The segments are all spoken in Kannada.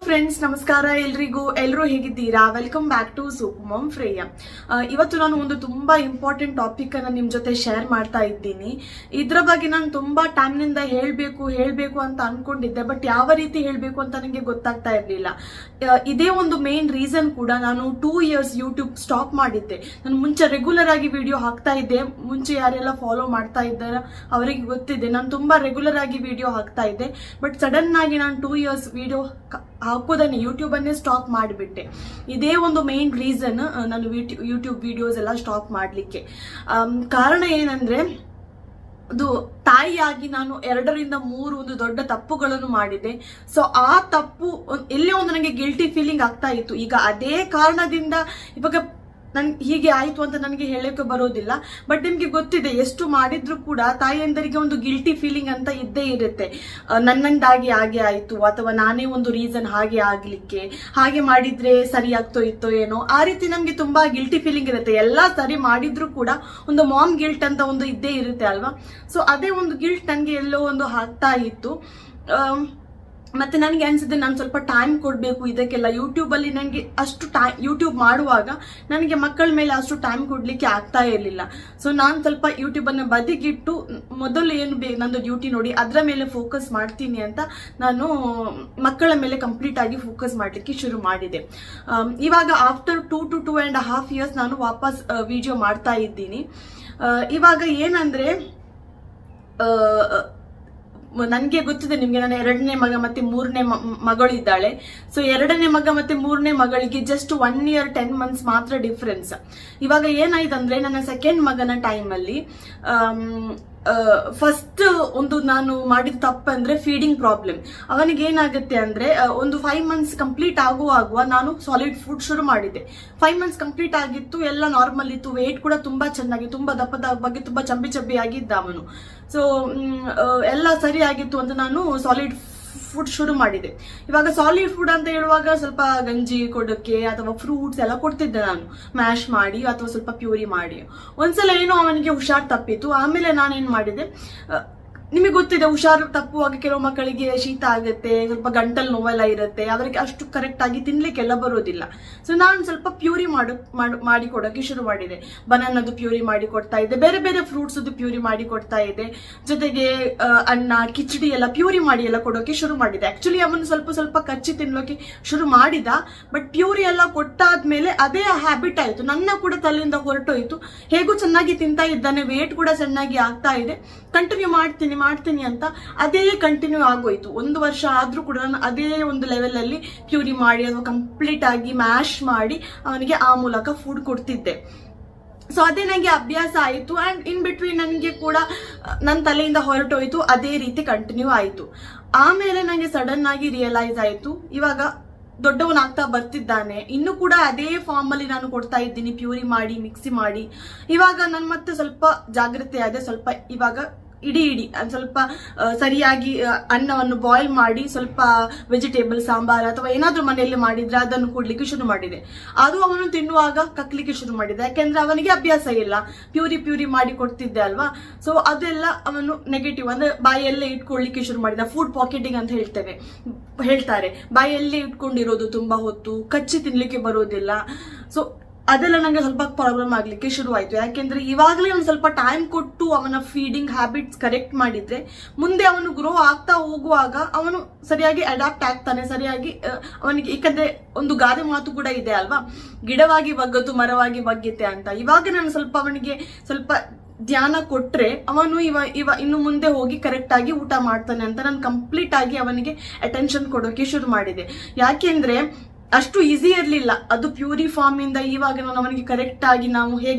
ಫ್ರೆಂಡ್ಸ್, ನಮಸ್ಕಾರ ಎಲ್ರಿಗೂ. ಎಲ್ಲರೂ ಹೇಗಿದ್ದೀರಾ? Welcome back to super mom ಫ್ರೇಯ. ಇವತ್ತು ನಾನು ಒಂದು ತುಂಬಾ ಇಂಪಾರ್ಟೆಂಟ್ ಟಾಪಿಕ್ ಅನ್ನ ನಿಮ್ ಜೊತೆ ಶೇರ್ ಮಾಡ್ತಾ ಇದ್ದೀನಿ. ಇದ್ರ ಬಗ್ಗೆ ನಾನು ತುಂಬಾ ಟೈಮ್ ನಿಂದ ಹೇಳ್ಬೇಕು ಅಂತ ಅನ್ಕೊಂಡಿದ್ದೆ, ಬಟ್ ಯಾವ ರೀತಿ ಹೇಳ್ಬೇಕು ಅಂತ ನನಗೆ ಗೊತ್ತಾಗ್ತಾ ಇರ್ಲಿಲ್ಲ. ಇದೇ ಒಂದು ಮೇನ್ ರೀಸನ್ ಕೂಡ ನಾನು 2 years ಯೂಟ್ಯೂಬ್ ಸ್ಟಾಪ್ ಮಾಡಿದ್ದೆ. ನಾನು ಮುಂಚೆ ರೆಗ್ಯುಲರ್ ಆಗಿ ವಿಡಿಯೋ ಹಾಕ್ತಾ ಇದ್ದೆ. ಮುಂಚೆ ಯಾರೆಲ್ಲ ಫಾಲೋ ಮಾಡ್ತಾ ಇದ್ದಾರೆ ಅವರಿಗೆ ಗೊತ್ತಿದೆ, ನಾನು ತುಂಬಾ ರೆಗ್ಯುಲರ್ ಆಗಿ ವಿಡಿಯೋ ಹಾಕ್ತಾ ಇದ್ದೆ. ಬಟ್ ಸಡನ್ ಆಗಿ ನಾನು 2 years ವಿಡಿಯೋ ಹಾಕೋದನ್ನೇ ಯೂಟ್ಯೂಬ್ ಅನ್ನೇ ಸ್ಟಾಪ್ ಮಾಡಿಬಿಟ್ಟೆ. ಇದೇ ಒಂದು ಮೇನ್ ರೀಸನ್ ನಾನು ಯೂಟ್ಯೂಬ್ ವಿಡಿಯೋಸ್ ಎಲ್ಲ ಸ್ಟಾಪ್ ಮಾಡ್ಲಿಕ್ಕೆ. ಕಾರಣ ಏನಂದ್ರೆ, ಅದು ತಾಯಿಯಾಗಿ ನಾನು 2 ರಿಂದ 3 ಒಂದು ದೊಡ್ಡ ತಪ್ಪುಗಳನ್ನು ಮಾಡಿದೆ. ಸೊ ಆ ತಪ್ಪು ಎಲ್ಲೇ ಒಂದು ನನಗೆ ಗಿಲ್ಟಿ ಫೀಲಿಂಗ್ ಆಗ್ತಾ ಇತ್ತು. ಈಗ ಅದೇ ಕಾರಣದಿಂದ ಇವಾಗ ಹೀಗೆ ಆಯ್ತು ಅಂತ ನನಗೆ ಹೇಳಕ್ಕೆ ಬರೋದಿಲ್ಲ. ಬಟ್ ನಿಮ್ಗೆ ಗೊತ್ತಿದೆ, ಎಷ್ಟು ಮಾಡಿದ್ರು ಕೂಡ ತಾಯಿಯಂದರಿಗೆ ಒಂದು ಗಿಲ್ಟಿ ಫೀಲಿಂಗ್ ಅಂತ ಇದ್ದೇ ಇರುತ್ತೆ. ನನ್ನಂದಾಗಿ ಹಾಗೆ ಆಯ್ತು, ಅಥವಾ ನಾನೇ ಒಂದು ರೀಸನ್ ಹಾಗೆ ಆಗ್ಲಿಕ್ಕೆ, ಹಾಗೆ ಮಾಡಿದ್ರೆ ಸರಿ ಆಗ್ತೋ ಇತ್ತೋ ಏನೋ, ಆ ರೀತಿ ನಮ್ಗೆ ತುಂಬಾ ಗಿಲ್ಟಿ ಫೀಲಿಂಗ್ ಇರುತ್ತೆ. ಎಲ್ಲ ಸರಿ ಮಾಡಿದ್ರು ಕೂಡ ಒಂದು ಮಾಮ್ ಗಿಲ್ಟ್ ಅಂತ ಒಂದು ಇದ್ದೇ ಇರುತ್ತೆ ಅಲ್ವಾ. ಸೊ ಅದೇ ಒಂದು ಗಿಲ್ಟ್ ನನಗೆ ಎಲ್ಲೋ ಒಂದು ಆಗ್ತಾ ಇತ್ತು. ಮತ್ತೆ ನನಗೆ ಅನ್ಸಿದೆ, ನಾನು ಸ್ವಲ್ಪ ಟೈಮ್ ಕೊಡಬೇಕು ಇದಕ್ಕೆಲ್ಲ. ಯೂಟ್ಯೂಬ್ ಅಲ್ಲಿ ನನಗೆ ಅಷ್ಟು ಟೈಮ್, ಯೂಟ್ಯೂಬ್ ಮಾಡುವಾಗ ನನಗೆ ಮಕ್ಕಳ ಮೇಲೆ ಅಷ್ಟು ಟೈಮ್ ಕೊಡ್ಲಿಕ್ಕೆ ಆಗ್ತಾ ಇರಲಿಲ್ಲ. ಸೊ ನಾನು ಸ್ವಲ್ಪ ಯೂಟ್ಯೂಬ್ ಅನ್ನು ಬದಿಗಿಟ್ಟು ಮೊದಲು ಏನು ನಂದು ಡ್ಯೂಟಿ ನೋಡಿ ಅದರ ಮೇಲೆ ಫೋಕಸ್ ಮಾಡ್ತೀನಿ ಅಂತ ನಾನು ಮಕ್ಕಳ ಮೇಲೆ ಕಂಪ್ಲೀಟ್ ಆಗಿ ಫೋಕಸ್ ಮಾಡ್ಲಿಕ್ಕೆ ಶುರು ಮಾಡಿದೆ. ಇವಾಗ ಆಫ್ಟರ್ 2 to 2.5 years ನಾನು ವಾಪಸ್ ವಿಡಿಯೋ ಮಾಡ್ತಾ ಇದ್ದೀನಿ. ಇವಾಗ ಏನಂದ್ರೆ, ನನ್ಗೆ ಗೊತ್ತಿದೆ ನಿಮ್ಗೆ, ನನ್ನ 2ನೇ ಮಗ ಮತ್ತೆ 3ನೇ ಮಗಳಿದ್ದಾಳೆ. ಸೊ 2ನೇ ಮಗ ಮತ್ತೆ 3ನೇ ಮಗಳಿಗೆ ಜಸ್ಟ್ 1 year 10 months ಮಾತ್ರ ಡಿಫ್ರೆನ್ಸ್. ಇವಾಗ ಏನಾಯ್ತಂದ್ರೆ, ನನ್ನ 2nd ಮಗನ ಟೈಮ್ ಅಲ್ಲಿ ಫಸ್ಟ್ ಒಂದು ನಾನು ಮಾಡಿದ ತಪ್ಪಂದ್ರೆ ಫೀಡಿಂಗ್ ಪ್ರಾಬ್ಲಮ್. ಅವನಿಗೆ ಏನಾಗುತ್ತೆ ಅಂದ್ರೆ, ಒಂದು 5 months ಕಂಪ್ಲೀಟ್ ಆಗುವಾಗ ನಾನು ಸಾಲಿಡ್ ಫುಡ್ ಶುರು ಮಾಡಿದ್ದೆ. 5 months ಕಂಪ್ಲೀಟ್ ಆಗಿತ್ತು, ಎಲ್ಲ ನಾರ್ಮಲ್ ಇತ್ತು. ವೇಟ್ ಕೂಡ ತುಂಬಾ ಚೆನ್ನಾಗಿ, ತುಂಬಾ ದಪ್ಪದ ಬಗ್ಗೆ ತುಂಬಾ ಚಬ್ಬಿ ಆಗಿದ್ದ ಅವನು. ಸೊ ಎಲ್ಲ ಸರಿ ಆಗಿತ್ತು ಅಂತ ನಾನು ಸಾಲಿಡ್ ಫುಡ್ ಶುರು ಮಾಡಿದೆ. ಇವಾಗ ಸಾಲಿಡ್ ಫುಡ್ ಅಂತ ಹೇಳುವಾಗ ಸ್ವಲ್ಪ ಗಂಜಿ ಕೊಡೋಕೆ ಅಥವಾ ಫ್ರೂಟ್ಸ್ ಎಲ್ಲ ಕೊಡ್ತಿದ್ದೆ ನಾನು, ಮ್ಯಾಶ್ ಮಾಡಿ ಅಥವಾ ಸ್ವಲ್ಪ ಪ್ಯೂರಿ ಮಾಡಿ. ಒಂದ್ಸಲ ಏನೋ ಅವನಿಗೆ ಹುಷಾರ್ ತಪ್ಪಿತ್ತು. ಆಮೇಲೆ ನಾನೇನ್ ಮಾಡಿದೆ, ನಿಮಗೆ ಗೊತ್ತಿದೆ, ಹುಷಾರು ತಪ್ಪುವಾಗ ಕೆಲವು ಮಕ್ಕಳಿಗೆ ಶೀತ ಆಗುತ್ತೆ, ಸ್ವಲ್ಪ ಗಂಟಲ್ ನೋವೆಲ್ಲ ಇರುತ್ತೆ, ಅವರಿಗೆ ಅಷ್ಟು ಕರೆಕ್ಟ್ ಆಗಿ ತಿನ್ಲಿಕ್ಕೆಲ್ಲ ಬರೋದಿಲ್ಲ. ಸೊ ನಾನು ಸ್ವಲ್ಪ ಪ್ಯೂರಿ ಮಾಡಿ ಕೊಡೋಕೆ ಶುರು ಮಾಡಿದೆ. ಬನಾನದು ಪ್ಯೂರಿ ಮಾಡಿ ಕೊಡ್ತಾ ಇದ್ದೆ, ಬೇರೆ ಬೇರೆ ಫ್ರೂಟ್ಸ್ ಪ್ಯೂರಿ ಮಾಡಿ ಕೊಡ್ತಾ ಇದ್ದೆ. ಜೊತೆಗೆ ಅನ್ನ, ಕಿಚಡಿ ಎಲ್ಲ ಪ್ಯೂರಿ ಮಾಡಿ ಎಲ್ಲ ಕೊಡೋಕೆ ಶುರು ಮಾಡಿದೆ. ಆಕ್ಚುಲಿ ಅವನು ಸ್ವಲ್ಪ ಕಚ್ಚಿ ತಿನ್ಲೋಕೆ ಶುರು ಮಾಡಿದ, ಬಟ್ ಪ್ಯೂರಿ ಎಲ್ಲ ಕೊಟ್ಟಾದ್ಮೇಲೆ ಅದೇ ಹ್ಯಾಬಿಟ್ ಆಯ್ತು. ನನ್ನ ಕೂಡ ತಲೆಯಿಂದ ಹೊರಟೋಯ್ತು. ಹೇಗೂ ಚೆನ್ನಾಗಿ ತಿಂತಾ ಇದ್ದಾನೆ, ವೇಟ್ ಕೂಡ ಚೆನ್ನಾಗಿ ಆಗ್ತಾ ಇದೆ, ಕಂಟಿನ್ಯೂ ಮಾಡ್ತೀನಿ ಅಂತ ಅದೇ ಕಂಟಿನ್ಯೂ ಆಗೋಯ್ತು. 1 ವರ್ಷ ಆದ್ರೂ ಕೂಡ ನಾನು ಅದೇ ಒಂದು ಲೆವೆಲ್ ಅಲ್ಲಿ ಪ್ಯೂರಿ ಮಾಡಿ ಅಥವಾ ಕಂಪ್ಲೀಟ್ ಆಗಿ ಮ್ಯಾಶ್ ಮಾಡಿ ಅವನಿಗೆ ಆ ಮೂಲಕ ಫುಡ್ ಕೊಡ್ತಿದ್ದೆ. ಸೊ ಅದೇ ನನಗೆ ಅಭ್ಯಾಸ ಆಯಿತು. ಅಂಡ್ ಇನ್ ಬಿಟ್ವೀನ್ ನನಗೆ ಕೂಡ ನನ್ನ ತಲೆಯಿಂದ ಹೊರಟೋಯ್ತು, ಅದೇ ರೀತಿ ಕಂಟಿನ್ಯೂ ಆಯಿತು. ಆಮೇಲೆ ನನಗೆ ಸಡನ್ ಆಗಿ ರಿಯಲೈಸ್ ಆಯಿತು, ಇವಾಗ ದೊಡ್ಡವನಾಗ್ತಾ ಬರ್ತಿದ್ದಾನೆ, ಇನ್ನು ಕೂಡ ಅದೇ ಫಾರ್ಮ್ ಅಲ್ಲಿ ನಾನು ಕೊಡ್ತಾ ಇದ್ದೀನಿ, ಪ್ಯೂರಿ ಮಾಡಿ ಮಿಕ್ಸಿ ಮಾಡಿ. ಇವಾಗ ನಾನು ಮತ್ತೆ ಸ್ವಲ್ಪ ಜಾಗೃತಿ ಆದೆ. ಸ್ವಲ್ಪ ಇವಾಗ ಇಡೀ ಸ್ವಲ್ಪ ಸರಿಯಾಗಿ ಅನ್ನವನ್ನು ಬಾಯ್ಲ್ ಮಾಡಿ ಸ್ವಲ್ಪ ವೆಜಿಟೇಬಲ್ ಸಾಂಬಾರ್ ಅಥವಾ ಏನಾದ್ರೂ ಮನೆಯಲ್ಲಿ ಮಾಡಿದ್ರೆ ಅದನ್ನು ಕೊಡ್ಲಿಕ್ಕೆ ಶುರು ಮಾಡಿದೆ. ಅದು ಅವನು ತಿನ್ನುವಾಗ ಕಕ್ಲಿಕ್ಕೆ ಶುರು ಮಾಡಿದೆ, ಯಾಕೆಂದ್ರೆ ಅವನಿಗೆ ಅಭ್ಯಾಸ ಇಲ್ಲ. ಪ್ಯೂರಿ ಮಾಡಿ ಕೊಡ್ತಿದ್ದೆ ಅಲ್ವಾ. ಸೊ ಅದೆಲ್ಲ ಅವನು ನೆಗೆಟಿವ್ ಅಂದ್ರೆ ಬಾಯಲ್ಲೇ ಇಟ್ಕೊಳ್ಳಿಕ್ಕೆ ಶುರು ಮಾಡಿದ. ಫುಡ್ ಪಾಕೆಟಿಂಗ್ ಅಂತ ಹೇಳ್ತಾರೆ, ಬಾಯಲ್ಲೇ ಇಟ್ಕೊಂಡಿರೋದು ತುಂಬಾ ಹೊತ್ತು, ಕಚ್ಚಿ ತಿನ್ಲಿಕ್ಕೆ ಬರೋದಿಲ್ಲ. ಸೊ ಅದೆಲ್ಲ ನಂಗೆ ಸ್ವಲ್ಪ ಪ್ರಾಬ್ಲಮ್ ಆಗ್ಲಿಕ್ಕೆ ಶುರು ಆಯ್ತು. ಯಾಕೆಂದ್ರೆ ಇವಾಗಲೇ ಒಂದು ಸ್ವಲ್ಪ ಟೈಮ್ ಕೊಟ್ಟು ಅವನ ಫೀಡಿಂಗ್ ಹ್ಯಾಬಿಟ್ಸ್ ಕರೆಕ್ಟ್ ಮಾಡಿದ್ರೆ ಮುಂದೆ ಅವನು ಗ್ರೋ ಆಗ್ತಾ ಹೋಗುವಾಗ ಅವನು ಸರಿಯಾಗಿ ಅಡಾಪ್ಟ್ ಆಗ್ತಾನೆ, ಸರಿಯಾಗಿ ಅವನಿಗೆ. ಯಾಕಂದ್ರೆ ಒಂದು ಗಾದೆ ಮಾತು ಕೂಡ ಇದೆ ಅಲ್ವಾ, ಗಿಡವಾಗಿ ಬಗ್ಗದು ಮರವಾಗಿ ಬಗ್ಗಿತೆ ಅಂತ. ಇವಾಗ ನಾನು ಸ್ವಲ್ಪ ಅವನಿಗೆ ಸ್ವಲ್ಪ ಧ್ಯಾನ ಕೊಟ್ರೆ ಅವನು ಇನ್ನು ಮುಂದೆ ಹೋಗಿ ಕರೆಕ್ಟ್ ಆಗಿ ಊಟ ಮಾಡ್ತಾನೆ ಅಂತ ನಾನು ಕಂಪ್ಲೀಟ್ ಆಗಿ ಅವನಿಗೆ ಅಟೆನ್ಷನ್ ಕೊಡೋಕೆ ಶುರು ಮಾಡಿದೆ. ಯಾಕೆಂದ್ರೆ ಅಷ್ಟು ಈಸಿ ಇರ್ಲಿಲ್ಲ ಅದು ಪ್ಯೂರಿ ಫಾರ್ಮ್ ಇಂದ. ಇವಾಗ ನಾನು ಅವನಿಗೆ ಕರೆಕ್ಟ್ ಆಗಿ ನಾವು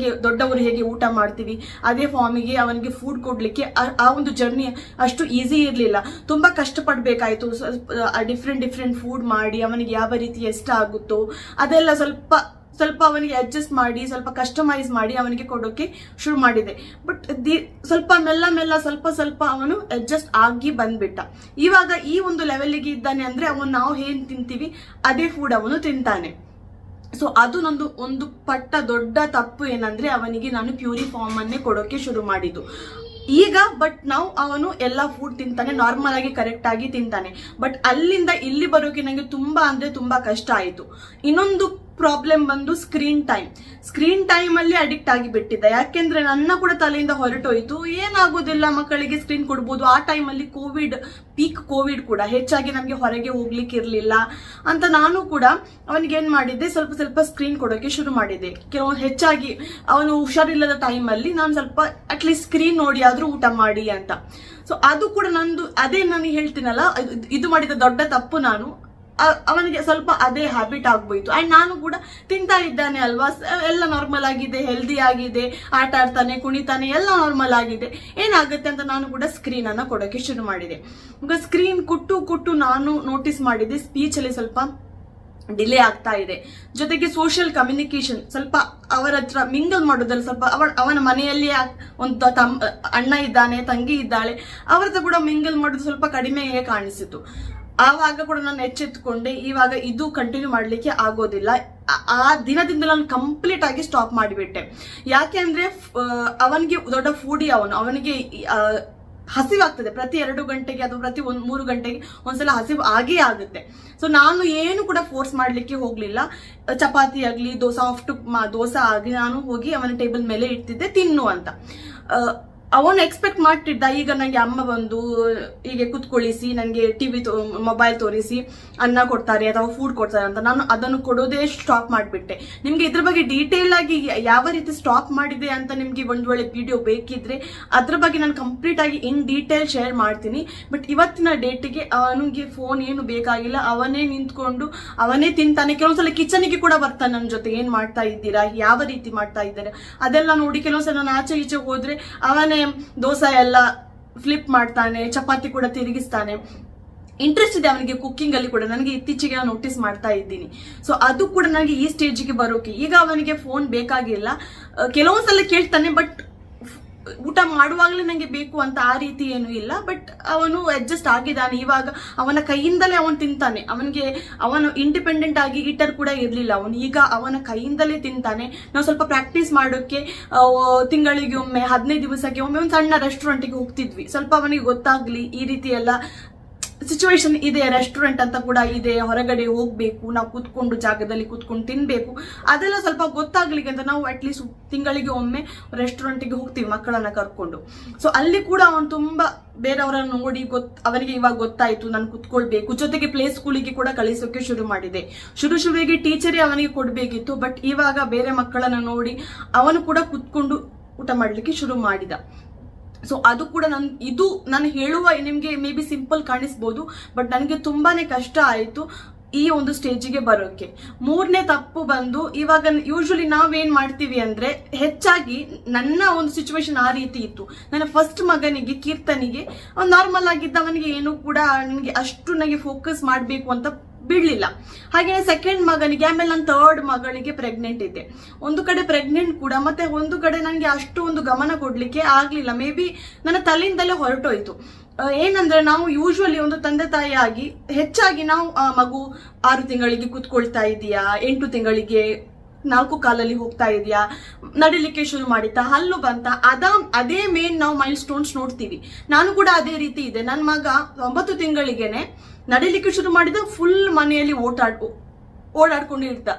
ದೊಡ್ಡವರು ಹೇಗೆ ಊಟ ಮಾಡ್ತೀವಿ ಅದೇ ಫಾರ್ಮಿಗೆ ಅವನಿಗೆ ಫುಡ್ ಕೊಡ್ಲಿಕ್ಕೆ ಆ ಒಂದು ಜರ್ನಿ ಅಷ್ಟು ಈಸಿ ಇರ್ಲಿಲ್ಲ. ತುಂಬಾ ಕಷ್ಟಪಡ್ಬೇಕಾಯ್ತು. ಡಿಫ್ರೆಂಟ್ ಫುಡ್ ಮಾಡಿ ಅವನಿಗೆ ಯಾವ ರೀತಿ ಎಷ್ಟಾಗುತ್ತೋ ಅದೆಲ್ಲ ಸ್ವಲ್ಪ ಅವನಿಗೆ ಅಡ್ಜಸ್ಟ್ ಮಾಡಿ, ಸ್ವಲ್ಪ ಕಸ್ಟಮೈಸ್ ಮಾಡಿ ಅವನಿಗೆ ಕೊಡೋಕೆ ಶುರು ಮಾಡಿದೆ. ಬಟ್ ಸ್ವಲ್ಪ ಮೆಲ್ಲ ಸ್ವಲ್ಪ ಅವನು ಅಡ್ಜಸ್ಟ್ ಆಗಿ ಬಂದ್ಬಿಟ್ಟ. ಇವಾಗ ಈ ಒಂದು ಲೆವೆಲ್ಗೆ ಇದ್ದಾನೆ ಅಂದ್ರೆ ನಾವು ಏನ್ ತಿಂತೀವಿ ಅದೇ ಫುಡ್ ಅವನು ತಿಂತಾನೆ. ಸೊ ಅದು ನಂದು ಒಂದು ದೊಡ್ಡ ತಪ್ಪು ಏನಂದ್ರೆ, ಅವನಿಗೆ ನಾನು ಪ್ಯೂರಿ ಫಾರ್ಮ್ ಅನ್ನೇ ಕೊಡೋಕೆ ಶುರು ಮಾಡಿದ್ದು. ಈಗ ಬಟ್ ನಾವು ಅವನು ಎಲ್ಲ ಫುಡ್ ತಿಂತಾನೆ, ನಾರ್ಮಲ್ ಆಗಿ ಕರೆಕ್ಟ್ ಆಗಿ ತಿಂತಾನೆ. ಬಟ್ ಅಲ್ಲಿಂದ ಇಲ್ಲಿ ಬರೋಕೆ ನಂಗೆ ತುಂಬಾ ಅಂದ್ರೆ ತುಂಬಾ ಕಷ್ಟ ಆಯ್ತು. ಇನ್ನೊಂದು ಪ್ರಾಬ್ಲಮ್ ಬಂದು ಸ್ಕ್ರೀನ್ ಟೈಮ್ ಅಲ್ಲಿ ಅಡಿಕ್ಟ್ ಆಗಿ ಬಿಟ್ಟಿದ್ದೆ. ಯಾಕೆಂದ್ರೆ ನನ್ನ ಕೂಡ ತಲೆಯಿಂದ ಹೊರಟೋಯ್ತು, ಏನಾಗೋದಿಲ್ಲ ಮಕ್ಕಳಿಗೆ ಸ್ಕ್ರೀನ್ ಕೊಡ್ಬೋದು. ಆ ಟೈಮಲ್ಲಿ ಪೀಕ್ ಕೋವಿಡ್ ಕೂಡ ಹೆಚ್ಚಾಗಿ ನಮ್ಗೆ ಹೊರಗೆ ಹೋಗ್ಲಿಕ್ಕೆ ಇರ್ಲಿಲ್ಲ ಅಂತ ನಾನು ಕೂಡ ಅವನಿಗೆ ಏನ್ ಮಾಡಿದ್ದೆ, ಸ್ವಲ್ಪ ಸ್ವಲ್ಪ ಸ್ಕ್ರೀನ್ ಕೊಡೋಕೆ ಶುರು ಮಾಡಿದ್ದೆ. ಹೆಚ್ಚಾಗಿ ಅವನು ಹುಷಾರಿಲ್ಲದ ಟೈಮಲ್ಲಿ ನಾನು ಸ್ವಲ್ಪ ಅಟ್ಲೀಸ್ಟ್ ಸ್ಕ್ರೀನ್ ನೋಡಿ ಆದ್ರೂ ಊಟ ಮಾಡಿ ಅಂತ. ಸೊ ಅದು ಕೂಡ ನಂದು ಅದೇ ನಾನು ಹೇಳ್ತೀನಲ್ಲ, ಇದು ಮಾಡಿದ ದೊಡ್ಡ ತಪ್ಪು. ನಾನು ಅವನಿಗೆ ಸ್ವಲ್ಪ ಅದೇ ಹ್ಯಾಬಿಟ್ ಆಗ್ಬೋಯ್ತು. ಅಂಡ್ ನಾನು ಕೂಡ ತಿಂತಾ ಇದ್ದಾನೆ ಅಲ್ವಾ, ಎಲ್ಲ ನಾರ್ಮಲ್ ಆಗಿದೆ, ಹೆಲ್ದಿ ಆಗಿದೆ, ಆಟ ಆಡ್ತಾನೆ, ಕುಣಿತಾನೆ, ಎಲ್ಲ ನಾರ್ಮಲ್ ಆಗಿದೆ, ಏನಾಗುತ್ತೆ ಅಂತ ನಾನು ಕೂಡ ಸ್ಕ್ರೀನ್ ಅನ್ನ ಕೊಡೋಕೆ ಶುರು ಮಾಡಿದೆ. ಈಗ ಸ್ಕ್ರೀನ್ ಕೊಟ್ಟು ನಾನು ನೋಟಿಸ್ ಮಾಡಿದೆ ಸ್ಪೀಚ್ ಅಲ್ಲಿ ಸ್ವಲ್ಪ ಡಿಲೇ ಆಗ್ತಾ ಇದೆ. ಜೊತೆಗೆ ಸೋಷಿಯಲ್ ಕಮ್ಯುನಿಕೇಶನ್ ಸ್ವಲ್ಪ ಅವರ ಹತ್ರ ಮಿಂಗಲ್ ಮಾಡೋದ್ರಲ್ಲಿ ಸ್ವಲ್ಪ ಅವನ ಮನೆಯಲ್ಲಿ ಒಂದು ಅಣ್ಣ ಇದ್ದಾನೆ, ತಂಗಿ ಇದ್ದಾಳೆ, ಅವ್ರ ಹತ್ರ ಕೂಡ ಮಿಂಗಲ್ ಮಾಡೋದು ಸ್ವಲ್ಪ ಕಡಿಮೆ ಕಾಣಿಸಿತು. ಆವಾಗ ಕೂಡ ನಾನು ಎಚ್ಚೆತ್ತುಕೊಂಡೆ, ಇವಾಗ ಇದು ಕಂಟಿನ್ಯೂ ಮಾಡ್ಲಿಕ್ಕೆ ಆಗೋದಿಲ್ಲ. ಆ ದಿನದಿಂದ ನಾನು ಕಂಪ್ಲೀಟ್ ಆಗಿ ಸ್ಟಾಪ್ ಮಾಡಿಬಿಟ್ಟೆ. ಯಾಕೆ ಅಂದ್ರೆ ಅವನಿಗೆ ದೊಡ್ಡ ಫುಡಿ, ಅವನಿಗೆ ಹಸಿವಾಗ್ತದೆ ಪ್ರತಿ 2 ಗಂಟೆಗೆ ಅಥವಾ ಪ್ರತಿ 3 ಗಂಟೆಗೆ ಒಂದ್ಸಲ ಹಸಿವು ಆಗೇ ಆಗುತ್ತೆ. ಸೊ ನಾನು ಏನು ಕೂಡ ಫೋರ್ಸ್ ಮಾಡ್ಲಿಕ್ಕೆ ಹೋಗ್ಲಿಲ್ಲ. ಚಪಾತಿ ಆಗ್ಲಿ, ಸಾಫ್ಟ್ ದೋಸೆ ಆಗ್ಲಿ ನಾನು ಹೋಗಿ ಅವನ ಟೇಬಲ್ ಮೇಲೆ ಇಡ್ತಿದ್ದೆ, ತಿನ್ನು ಅಂತ. ಅವನು ಎಕ್ಸ್ಪೆಕ್ಟ್ ಮಾಡ್ತಿದ್ದ, ಈಗ ನಂಗೆ ಅಮ್ಮ ಬಂದು ಹೀಗೆ ಕುತ್ಕೊಳ್ಳಿಸಿ ನನಗೆ ಮೊಬೈಲ್ ತೋರಿಸಿ ಅನ್ನ ಕೊಡ್ತಾರೆ ಅಥವಾ ಫುಡ್ ಕೊಡ್ತಾರೆ ಅಂತ. ನಾನು ಅದನ್ನು ಕೊಡೋದೇ ಸ್ಟಾಪ್ ಮಾಡಿಬಿಟ್ಟೆ. ನಿಮ್ಗೆ ಇದ್ರ ಬಗ್ಗೆ ಡೀಟೇಲ್ ಆಗಿ ಯಾವ ರೀತಿ ಸ್ಟಾಪ್ ಮಾಡಿದೆ ಅಂತ ನಿಮ್ಗೆ ಒಂದು ವೇಳೆ ವಿಡಿಯೋ ಬೇಕಿದ್ರೆ ಅದ್ರ ಬಗ್ಗೆ ನಾನು ಕಂಪ್ಲೀಟ್ ಆಗಿ ಇನ್ ಡೀಟೇಲ್ ಶೇರ್ ಮಾಡ್ತೀನಿ. ಬಟ್ ಇವತ್ತಿನ ಡೇಟಿಗೆ ಅವನಿಗೆ ಫೋನ್ ಏನು ಬೇಕಾಗಿಲ್ಲ, ಅವನೇ ನಿಂತ್ಕೊಂಡು ಅವನೇ ತಿಂತಾನೆ. ಕೆಲವೊಂದ್ಸಲ ಕಿಚನ್ಗೆ ಕೂಡ ಬರ್ತಾನೆ ನನ್ನ ಜೊತೆ, ಏನ್ ಮಾಡ್ತಾ ಇದ್ದೀರಾ, ಯಾವ ರೀತಿ ಮಾಡ್ತಾ ಇದ್ದಾರೆ ಅದೆಲ್ಲ ನೋಡಿ. ಕೆಲವೊಂದ್ಸಲ ನಾನು ಆಚೆ ಈಚೆ ಹೋದ್ರೆ ಅವನೇ ದೋಸೆ ಎಲ್ಲ ಫ್ಲಿಪ್ ಮಾಡ್ತಾನೆ, ಚಪಾತಿ ಕೂಡ ತಿರುಗಿಸ್ತಾನೆ. ಇಂಟ್ರೆಸ್ಟ್ ಇದೆ ಅವನಿಗೆ ಕುಕ್ಕಿಂಗ್ ಅಲ್ಲಿ ಕೂಡ, ನನಗೆ ಇತ್ತೀಚೆಗೆ ನೋಟಿಸ್ ಮಾಡ್ತಾ ಇದ್ದೀನಿ. ಸೊ ಅದು ಕೂಡ ನನಗೆ ಈ ಸ್ಟೇಜ್ಗೆ ಬರೋಕೆ, ಈಗ ಅವನಿಗೆ ಫೋನ್ ಬೇಕಾಗಿಲ್ಲ. ಕೆಲವೊಂದ್ಸಲ ಕೇಳ್ತಾನೆ, ಬಟ್ ಊಟ ಮಾಡುವಾಗಲೇ ನಂಗೆ ಬೇಕು ಅಂತ ಆ ರೀತಿ ಏನು ಇಲ್ಲ. ಬಟ್ ಅವನು ಅಡ್ಜಸ್ಟ್ ಆಗಿದ್ದಾನೆ. ಇವಾಗ ಅವನ ಕೈಯಿಂದಲೇ ಅವನು ತಿಂತಾನೆ. ಅವನು ಇಂಡಿಪೆಂಡೆಂಟ್ ಆಗಿ ಈಟರ್ ಕೂಡ ಇರ್ಲಿಲ್ಲ ಅವನು, ಈಗ ಅವನ ಕೈಯಿಂದಲೇ ತಿಂತಾನೆ. ನಾವು ಸ್ವಲ್ಪ ಪ್ರಾಕ್ಟೀಸ್ ಮಾಡೋಕೆ ತಿಂಗಳಿಗೆ ಒಮ್ಮೆ 15 ದಿವಸಕ್ಕೆ ಒಮ್ಮೆ ಒಂದು ಸಣ್ಣ ರೆಸ್ಟೋರೆಂಟ್ಗೆ ಹೋಗ್ತಿದ್ವಿ. ಸ್ವಲ್ಪ ಅವನಿಗೆ ಗೊತ್ತಾಗ್ಲಿ ಈ ರೀತಿ ಎಲ್ಲ ಸಿಚುವೇಶನ್ ಇದೆ, ರೆಸ್ಟೋರೆಂಟ್ ಅಂತ ಕೂಡ ಇದೆ, ಹೊರಗಡೆ ಹೋಗ್ಬೇಕು, ನಾವು ಕೂತ್ಕೊಂಡು ಜಾಗದಲ್ಲಿ ಕೂತ್ಕೊಂಡು ತಿನ್ಬೇಕು, ಅದೆಲ್ಲ ಸ್ವಲ್ಪ ಗೊತ್ತಾಗ್ಲಿಕ್ಕೆ ಅಂತ ನಾವು ಅಟ್ಲೀಸ್ಟ್ ತಿಂಗಳಿಗೆ ಒಮ್ಮೆ ರೆಸ್ಟೋರೆಂಟ್ಗೆ ಹೋಗ್ತೀವಿ ಮಕ್ಕಳನ್ನ ಕರ್ಕೊಂಡು. ಸೊ ಅಲ್ಲಿ ಕೂಡ ಅವನು ತುಂಬಾ ಬೇರೆಯವರನ್ನು ನೋಡಿ ಅವನಿಗೆ ಇವಾಗ ಗೊತ್ತಾಯ್ತು ನಾನು ಕುತ್ಕೊಳ್ಬೇಕು. ಜೊತೆಗೆ ಪ್ಲೇ ಸ್ಕೂಲಿಗೆ ಕೂಡ ಕಳಿಸೋಕೆ ಶುರು ಮಾಡಿದೆ. ಶುರುವಿಗೆ ಟೀಚರೇ ಅವನಿಗೆ ಕೊಡ್ಬೇಕಿತ್ತು, ಬಟ್ ಇವಾಗ ಬೇರೆ ಮಕ್ಕಳನ್ನ ನೋಡಿ ಅವನು ಕೂಡ ಕುತ್ಕೊಂಡು ಊಟ ಮಾಡ್ಲಿಕ್ಕೆ ಶುರು ಮಾಡಿದ. ಸೊ ಅದು ಕೂಡ ಇದು ನಾನು ಹೇಳುವ ನಿಮ್ಗೆ ಮೇ ಬಿ ಸಿಂಪಲ್ ಕಾಣಿಸ್ಬೋದು, ಬಟ್ ನನಗೆ ತುಂಬಾನೇ ಕಷ್ಟ ಆಯ್ತು ಈ ಒಂದು ಸ್ಟೇಜಿಗೆ ಬರೋಕೆ. 3ನೇ ತಪ್ಪು ಬಂದು, ಇವಾಗ ಯೂಶಲಿ ನಾವೇನ್ ಮಾಡ್ತೀವಿ ಅಂದ್ರೆ, ಹೆಚ್ಚಾಗಿ ನನ್ನ ಒಂದು ಸಿಚುವೇಶನ್ ಆ ರೀತಿ ಇತ್ತು. ನನ್ನ ಫಸ್ಟ್ ಮಗನಿಗೆ ಕೀರ್ತನಿಗೆ ನಾರ್ಮಲ್ ಆಗಿದ್ದವನಿಗೆ ಏನು ಕೂಡ ನನಗೆ ಅಷ್ಟು ನನಗೆ ಫೋಕಸ್ ಮಾಡ್ಬೇಕು ಅಂತ ಬಿಡ್ಲಿಲ್ಲ. ಹಾಗೆ ಸೆಕೆಂಡ್ ಮಗನಿಗೆ, ಆಮೇಲೆ ನನ್ನ 3rd ಮಗಳಿಗೆ ಪ್ರೆಗ್ನೆಂಟ್ ಇದೆ. ಒಂದು ಕಡೆ ಪ್ರೆಗ್ನೆಂಟ್ ಕೂಡ, ಮತ್ತೆ ಒಂದು ಕಡೆ ನನಗೆ ಅಷ್ಟು ಒಂದು ಗಮನ ಕೊಡ್ಲಿಕ್ಕೆ ಆಗ್ಲಿಲ್ಲ. ಮೇ ಬಿ ನನ್ನ ತಲೆಯಿಂದಲೇ ಹೊರಟೋಯ್ತು. ಏನಂದ್ರೆ ನಾವು ಯೂಶುವಲಿ ಒಂದು ತಂದೆ ತಾಯಿಯಾಗಿ ಹೆಚ್ಚಾಗಿ ನಾವು ಮಗು 6 ತಿಂಗಳಿಗೆ ಕೂತ್ಕೊಳ್ತಾ ಇದೆಯಾ, 8 ತಿಂಗಳಿಗೆ 4 ಕಾಲಲ್ಲಿ ಹೋಗ್ತಾ ಇದೆಯಾ, ನಡಿಲಿಕ್ಕೆ ಶುರು ಮಾಡಿತ್ತಾ, ಹಲ್ಲು ಬಂತ, ಅದೇ ಮೇನ್ ನಾವು ಮೈಲ್ ಸ್ಟೋನ್ಸ್ ನೋಡ್ತೀವಿ. ನಾನು ಕೂಡ ಅದೇ ರೀತಿ ಇದೆ. ನನ್ನ ಮಗ 9 ತಿಂಗಳಿಗೆನೆ ನಡಿಲಿಕ್ಕೆ ಶುರು ಮಾಡಿದ, ಫುಲ್ ಮನೆಯಲ್ಲಿ ಓಡಾಡ್ಕೊಂಡು ಇರ್ತ.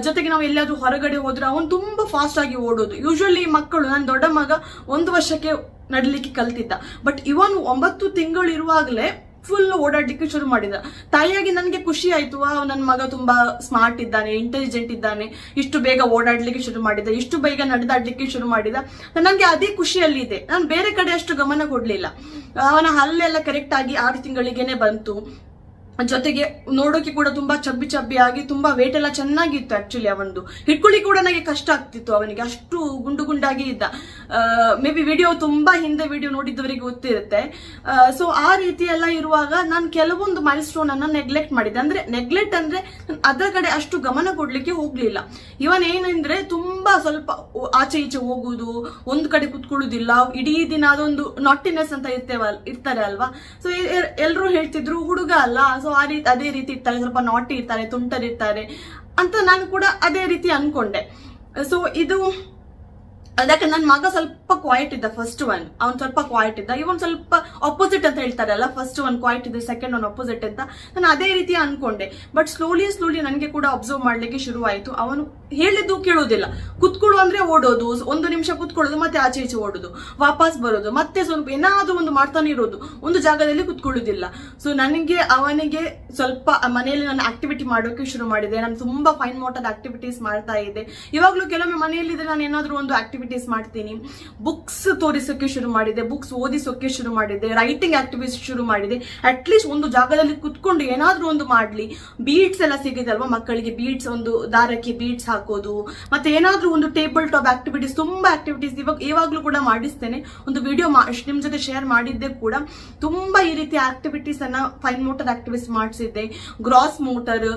ಜೊತೆಗೆ ನಾವು ಎಲ್ಲಾದ್ರೂ ಹೊರಗಡೆ ಹೋದ್ರೆ ಅವನು ತುಂಬಾ ಫಾಸ್ಟ್ ಆಗಿ ಓಡೋದು. ಯೂಶುವಲಿ ಮಕ್ಕಳು, ನನ್ನ ದೊಡ್ಡ ಮಗ 1 ವರ್ಷಕ್ಕೆ ನಡಿಲಿಕ್ಕೆ ಕಲ್ತಿದ್ದ, ಬಟ್ ಇವನು 9 ತಿಂಗಳು ಇರುವಾಗಲೇ ಫುಲ್ ಓಡಾಡ್ಲಿಕ್ಕೆ ಶುರು ಮಾಡಿದ. ತಾಯಿಯಾಗಿ ನನಗೆ ಖುಷಿ ಆಯ್ತು, ನನ್ನ ಮಗ ತುಂಬಾ ಸ್ಮಾರ್ಟ್ ಇದ್ದಾನೆ, ಇಂಟೆಲಿಜೆಂಟ್ ಇದ್ದಾನೆ, ಇಷ್ಟು ಬೇಗ ಓಡಾಡ್ಲಿಕ್ಕೆ ಶುರು ಮಾಡಿದ, ಇಷ್ಟು ಬೇಗ ನಡೆದಾಡ್ಲಿಕ್ಕೆ ಶುರು ಮಾಡಿದ. ನನಗೆ ಅದೇ ಖುಷಿಯಲ್ಲಿ ಇದೆ. ನಾನು ಬೇರೆ ಕಡೆ ಅಷ್ಟು ಗಮನ ಕೊಡ್ಲಿಲ್ಲ. ಅವನ ಹಲ್ಲೆಲ್ಲ ಕರೆಕ್ಟ್ ಆಗಿ 6 ತಿಂಗಳಿಗೆನೆ ಬಂತು. ಜೊತೆಗೆ ನೋಡೋಕೆ ಕೂಡ ತುಂಬಾ ಚಬ್ಬಿ ಆಗಿ ತುಂಬಾ ವೇಟ್ ಎಲ್ಲ ಚೆನ್ನಾಗಿತ್ತು. ಆಕ್ಚುಲಿ ಅವನದು ಹಿಡ್ಕೊಳ್ಳಿ ಕೂಡ ನನಗೆ ಕಷ್ಟ ಆಗ್ತಿತ್ತು, ಅವನಿಗೆ ಅಷ್ಟು ಗುಂಡಾಗಿ ಇದ್ದ. ಮೇ ಬಿ ವಿಡಿಯೋ ತುಂಬಾ ಹಿಂದೆ ವಿಡಿಯೋ ನೋಡಿದವರಿಗೆ ಗೊತ್ತಿರುತ್ತೆ. ಸೊ ಆ ರೀತಿ ಎಲ್ಲ ಇರುವಾಗ ನಾನು ಕೆಲವೊಂದು ಮೈಲ್ ಸ್ಟೋನ್ ಅನ್ನ ನೆಗ್ಲೆಕ್ಟ್ ಮಾಡಿದ್ದೆ. ನೆಗ್ಲೆಕ್ಟ್ ಅಂದ್ರೆ ಅದರ ಕಡೆ ಅಷ್ಟು ಗಮನ ಕೊಡ್ಲಿಕ್ಕೆ ಹೋಗ್ಲಿಲ್ಲ. ಇವನ್ ಏನಂದ್ರೆ ತುಂಬಾ ಸ್ವಲ್ಪ ಆಚೆ ಈಚೆ ಹೋಗುದು, ಒಂದು ಕಡೆ ಕುತ್ಕೊಳ್ಳುದಿಲ್ಲ, ಇಡೀ ದಿನ ಅದೊಂದು ನಾಟಿನೆಸ್ ಅಂತ ಇರ್ತಾರೆ ಅಲ್ವಾ. ಸೊ ಎಲ್ರು ಹೇಳ್ತಿದ್ರು ಹುಡುಗ ಅಲ್ಲ, ಸೊ ಅದೇ ರೀತಿ ಇರ್ತಾರೆ, ಸ್ವಲ್ಪ ನಾಟಿ ಇರ್ತಾರೆ, ತುಂಟರಿರ್ತಾರೆ ಅಂತ ನಾನು ಕೂಡ ಅದೇ ರೀತಿ ಅನ್ಕೊಂಡೆ. ಸೊ ಇದು ಅದಕ್ಕೆ ನನ್ನ ಮಗ ಸ್ವಲ್ಪ ಕ್ವಾಯಿಟ್ ಇದ್ದ ಫಸ್ಟ್ ಒನ್, ಅವ್ನು ಸ್ವಲ್ಪ ಕ್ವಾಯಿಟ್ ಇದ್ದ, ಇವನ್ ಸ್ವಲ್ಪ ಅಪೋಸಿಟ್ ಅಂತ ಹೇಳ್ತಾರಲ್ಲ, ಫಸ್ಟ್ ಒನ್ ಕ್ವಾಯಿಟ್ ಇದೆ, ಸೆಕೆಂಡ್ ಒನ್ ಅಪೋಸಿಟ್ ಅಂತ ನಾನು ಅದೇ ರೀತಿ ಅನ್ಕೊಂಡೆ. ಬಟ್ ಸ್ಲೋಲಿ ನನಗೆ ಕೂಡ ಅಬ್ಸರ್ವ್ ಮಾಡ್ಲಿಕ್ಕೆ ಶುರುವಾಯಿತು. ಅವನು ಹೇಳಿದ್ದು ಕೇಳೋದಿಲ್ಲ, ಕುತ್ಕೊಳ್ಳು ಅಂದ್ರೆ ಓಡೋದು, 1 ನಿಮಿಷ ಕುತ್ಕೊಳ್ಳೋದು, ಮತ್ತೆ ಆಚೆ ಈಚೆ ಓಡೋದು, ವಾಪಸ್ ಬರೋದು, ಮತ್ತೆ ಸ್ವಲ್ಪ ಏನಾದ್ರೂ ಒಂದು ಮಾಡ್ತಾನೆ ಇರೋದು, ಒಂದು ಜಾಗದಲ್ಲಿ ಕುತ್ಕೊಳ್ಳೋದಿಲ್ಲ. ಸೊ ನನಗೆ ಅವನಿಗೆ ಸ್ವಲ್ಪ ಮನೆಯಲ್ಲಿ ನಾನು ಆಕ್ಟಿವಿಟಿ ಮಾಡೋಕೆ ಶುರು ಮಾಡಿದೆ. ನಾನು ತುಂಬಾ ಫೈನ್ ಮೋಟರ್ ಆಕ್ಟಿವಿಟೀಸ್ ಮಾಡ್ತಾ ಇದ್ದೆ. ಇವಾಗ್ಲೂ ಕೆಲವೊಮ್ಮೆ ಮನೆಯಲ್ಲಿದ್ರೆ ನಾನು ಏನಾದ್ರೂ ಒಂದು ಆಕ್ಟಿವಿಟೀಸ್ ಮಾಡ್ತೀನಿ. ಬುಕ್ಸ್ ತೋರಿಸೋಕೆ ಶುರು ಮಾಡಿದೆ, ಬುಕ್ಸ್ ಓದಿಸೋಕೆ ಶುರು ಮಾಡಿದೆ, ರೈಟಿಂಗ್ ಆಕ್ಟಿವಿಟೀಸ್ ಶುರು ಮಾಡಿದೆ. ಅಟ್ಲೀಸ್ಟ್ ಒಂದು ಜಾಗದಲ್ಲಿ ಕುತ್ಕೊಂಡು ಏನಾದ್ರೂ ಒಂದು ಮಾಡ್ಲಿ. ಬೀಡ್ಸ್ ಎಲ್ಲ ಸಿಗಿದೆ ಅಲ್ವಾ ಮಕ್ಕಳಿಗೆ, ಬೀಡ್ಸ್, ಒಂದು ದಾರಕ್ಕೆ ಬೀಡ್ಸ್ ಹಾಕೋದು, ಮತ್ತೆ ಏನಾದ್ರೂ ಒಂದು ಟೇಬಲ್ ಟಾಪ್ ಆಕ್ಟಿವಿಟೀಸ್, ತುಂಬಾ ಆಕ್ಟಿವಿಟೀಸ್ ಇವಾಗ್ಲೂ ಕೂಡ ಮಾಡಿಸ್ತೇನೆ. ಒಂದು ವಿಡಿಯೋ ನಿಮ್ ಜೊತೆ ಶೇರ್ ಮಾಡಿದ್ದೆ ಕೂಡ. ತುಂಬಾ ಈ ರೀತಿ ಆಕ್ಟಿವಿಟೀಸ್ ಅನ್ನ ಫೈನ್ ಮೋಟರ್ ಆಕ್ಟಿವಿಟೀಸ್ ಮಾಡಿಸಿದ್ದೆ. ಗ್ರಾಸ್ ಮೋಟರ್,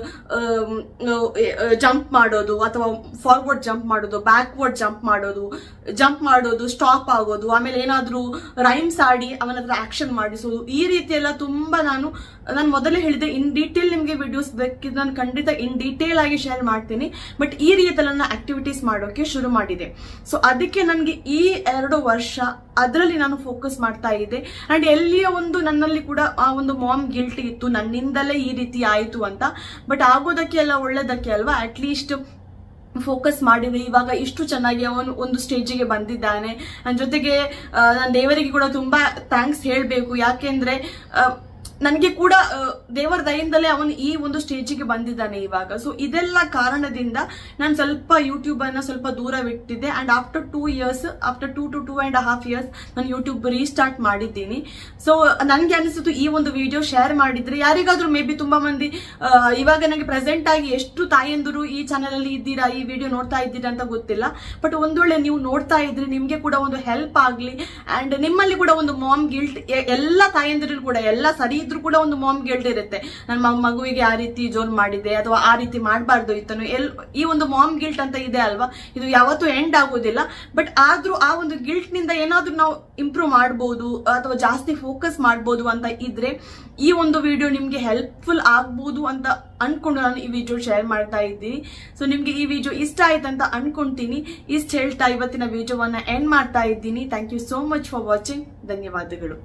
ಜಂಪ್ ಮಾಡೋದು, ಅಥವಾ ಫಾರ್ವರ್ಡ್ ಜಂಪ್ ಮಾಡೋದು, ಬ್ಯಾಕ್ವರ್ಡ್ ಜಂಪ್ ಮಾಡೋದು, ಸ್ಟಾಪ್ ಆಗೋದು, ಆಮೇಲೆ ಏನಾದ್ರೂ ರೈಮ್ಸ್ ಆಡಿ ಅವನ ಹತ್ರ ಆಕ್ಷನ್ ಮಾಡಿಸೋದು, ಈ ರೀತಿ ಎಲ್ಲ ತುಂಬಾ ನಾನು ಮೊದಲೇ ಹೇಳಿದೆ, ಇನ್ ಡೀಟೇಲ್ ನಿಮ್ಗೆ ವಿಡಿಯೋಸ್ ಬೇಕಿದ್ರೆ ನಾನು ಖಂಡಿತ ಇನ್ ಡೀಟೇಲ್ ಆಗಿ ಶೇರ್ ಮಾಡ್ತೀನಿ. ಬಟ್ ಈ ರೀತಿಯೆಲ್ಲ ಆಕ್ಟಿವಿಟೀಸ್ ಮಾಡೋಕೆ ಶುರು ಮಾಡಿದೆ. ಸೊ ಅದಕ್ಕೆ ನನಗೆ ಈ 2 ವರ್ಷ ಅದರಲ್ಲಿ ನಾನು ಫೋಕಸ್ ಮಾಡ್ತಾ ಇದ್ದೆ. ಅಂಡ್ ಎಲ್ಲಿಯ ಒಂದು ನನ್ನಲ್ಲಿ ಕೂಡ ಆ ಒಂದು ಮಾಮ್ ಗಿಲ್ಟ್ ಇತ್ತು, ನನ್ನಿಂದಲೇ ಈ ರೀತಿ ಆಯ್ತು ಅಂತ. ಬಟ್ ಆಗೋದಕ್ಕೆ ಎಲ್ಲ ಒಳ್ಳೇದಕ್ಕೆ ಅಲ್ವಾ, ಅಟ್ಲೀಸ್ಟ್ ಫೋಕಸ್ ಮಾಡಿದೆ. ಇವಾಗ ಇಷ್ಟು ಚೆನ್ನಾಗಿ ಅವನು ಒಂದು ಸ್ಟೇಜಿಗೆ ಬಂದಿದ್ದಾನೆ. ನನ್ನ ಜೊತೆಗೆ ನಾನು ದೇವರಿಗೆ ಕೂಡ ತುಂಬಾ ಥ್ಯಾಂಕ್ಸ್ ಹೇಳಬೇಕು. ಯಾಕೆಂದ್ರೆ ನನಗೆ ಕೂಡ ದೇವರ ದಯೆಯಿಂದಲೇ ಅವನು ಈ ಒಂದು ಸ್ಟೇಜಿಗೆ ಬಂದಿದ್ದಾನೆ ಇವಾಗ. ಸೊ ಇದೆಲ್ಲ ಕಾರಣದಿಂದ ನಾನು ಸ್ವಲ್ಪ ಯೂಟ್ಯೂಬ್ ಅನ್ನ ಸ್ವಲ್ಪ ದೂರವಿಟ್ಟಿದ್ದೆ. And after 2 years, after 2 to 2.5 years ನಾನು ಯೂಟ್ಯೂಬ್ ರೀಸ್ಟಾರ್ಟ್ ಮಾಡಿದ್ದೀನಿ. ಸೊ ನನಗೆ ಅನಿಸಿತು ಈ ಒಂದು ವಿಡಿಯೋ ಶೇರ್ ಮಾಡಿದ್ರೆ ಯಾರಿಗಾದ್ರೂ ಮೇ ಬಿ ತುಂಬಾ ಮಂದಿ ಇವಾಗ ನನಗೆ ಪ್ರೆಸೆಂಟ್ ಆಗಿ ಎಷ್ಟು ತಾಯಂದಿರು ಈ ಚಾನೆಲ್ ಅಲ್ಲಿ ಇದ್ದೀರಾ, ಈ ವಿಡಿಯೋ ನೋಡ್ತಾ ಇದ್ದೀರಾ ಅಂತ ಗೊತ್ತಿಲ್ಲ. ಬಟ್ ಒಂದ್ ವೇಳೆ ನೀವು ನೋಡ್ತಾ ಇದ್ರಿ, ನಿಮ್ಗೆ ಕೂಡ ಒಂದು ಹೆಲ್ಪ್ ಆಗ್ಲಿ. ಅಂಡ್ ನಿಮ್ಮಲ್ಲಿ ಕೂಡ ಒಂದು ಮಾಮ್ ಗಿಲ್ಟ್, ಎಲ್ಲ ತಾಯಂದಿರು ಕೂಡ ಎಲ್ಲ ಸರಿ ಕೂಡ ಒಂದು ಮಾಮ್ ಗಿಲ್ಟ್ ಇರುತ್ತೆ. ನನ್ನ ಮಗುವಿಗೆ ಆ ರೀತಿ ಜೋನ್ ಮಾಡಿದೆ, ಅಥವಾ ಆ ರೀತಿ ಮಾಡಬಾರ್ದು ಇತ್ತನು, ಈ ಒಂದು ಮಾಮ್ ಗಿಲ್ಟ್ ಅಂತ ಇದೆ ಅಲ್ವಾ, ಇದು ಯಾವತ್ತೂ ಎಂಡ್ ಆಗೋದಿಲ್ಲ. ಬಟ್ ಆದ್ರೂ ಆ ಒಂದು ಗಿಲ್ಟ್ ನಿಂದ ಏನಾದ್ರೂ ನಾವು ಇಂಪ್ರೂವ್ ಮಾಡಬಹುದು, ಅಥವಾ ಜಾಸ್ತಿ ಫೋಕಸ್ ಮಾಡಬಹುದು ಅಂತ ಇದ್ರೆ ಈ ಒಂದು ವಿಡಿಯೋ ನಿಮ್ಗೆ ಹೆಲ್ಪ್ಫುಲ್ ಆಗ್ಬಹುದು ಅಂತ ಅನ್ಕೊಂಡು ನಾನು ಈ ವಿಡಿಯೋ ಶೇರ್ ಮಾಡ್ತಾ ಇದ್ದೀನಿ. ಸೊ ನಿಮ್ಗೆ ಈ ವಿಡಿಯೋ ಇಷ್ಟ ಆಯ್ತಂತ ಅನ್ಕೊಂತೀನಿ. ಇಷ್ಟ ಹೇಳ್ತಾ ಇವತ್ತಿನ ವಿಡಿಯೋವನ್ನ ಎಂಡ್ ಮಾಡ್ತಾ ಇದ್ದೀನಿ. Thank you so much for watching. ಧನ್ಯವಾದಗಳು.